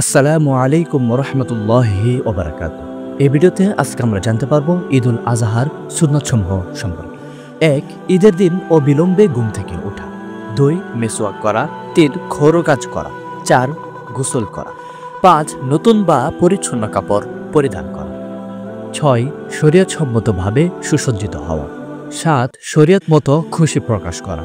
আসসালামু আলাইকুম রহমতুল্লাহি ওবারাকাতুহু। এই ভিডিওতে আজকে আমরা জানতে পারবো ঈদুল আজহার সুন্নতসমূহ সম্পর্কে। ১. ঈদের দিন অবিলম্বে ঘুম থেকে ওঠা। ২. মেসওয়াক করা। ৩. খোরকাজ করা। ৪. গোসল করা। ৫. নতুন বা পরিচ্ছন্ন কাপড় পরিধান করা। ৬. শরীয়তসম্মতভাবে সুসজ্জিত হওয়া। ৭. শরীয়ত মতো খুশি প্রকাশ করা।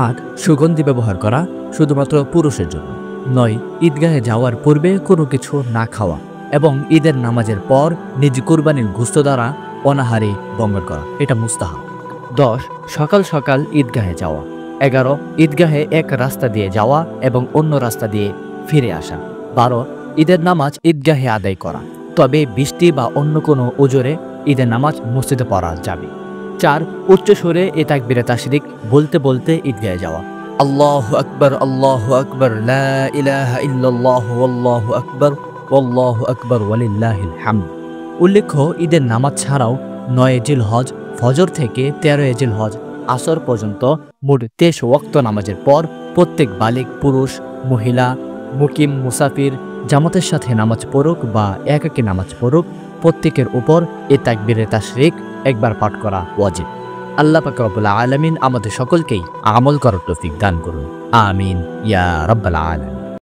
৮. সুগন্ধি ব্যবহার করা শুধুমাত্র পুরুষের জন্য। ৯. ঈদগাহে যাওয়ার পূর্বে কোনো কিছু না খাওয়া এবং ঈদের নামাজের পর নিজ কুরবানির গোশত দ্বারা অনাহারে বঙ্গন করা, এটা মুস্তাহাব। ১০. সকাল সকাল ঈদগাহে যাওয়া। ১১. ঈদগাহে এক রাস্তা দিয়ে যাওয়া এবং অন্য রাস্তা দিয়ে ফিরে আসা। ১২. ঈদের নামাজ ঈদগাহে আদায় করা, তবে বৃষ্টি বা অন্য কোনো ওজরে ঈদের নামাজ মসজিদে পড়া যাবে। ৪. উচ্চ সুরে এ তাকবীরে তাশরিক বলতে বলতে ঈদগাহে যাওয়া। আল্লাহু আকবার, লা ইলাহা ইল্লাল্লাহু আল্লাহু আকবার ওয়ালিল্লাহিল হামদ। উল্লেখ্য, ঈদের নামাজ ছাড়াও ৯ জিলহজ ফজর থেকে ১৩ জিলহজ আসর পর্যন্ত মোট ২৩ ওয়াক্ত নামাজের পর প্রত্যেক বালিগ পুরুষ, মহিলা, মুকিম, মুসাফির জামাতের সাথে নামাজ পড়ুক বা একাকী নামাজ পড়ুক, প্রত্যেকের উপর এ তাকবীরে তাশরিক একবার পাঠ করা ওয়াজিব। আল্লাহ পাক রব্বুল আলামিন আমাদের সকলকেই আমল করার তৌফিক দান করুন। আমিন ইয়া রাব্বাল আলামিন।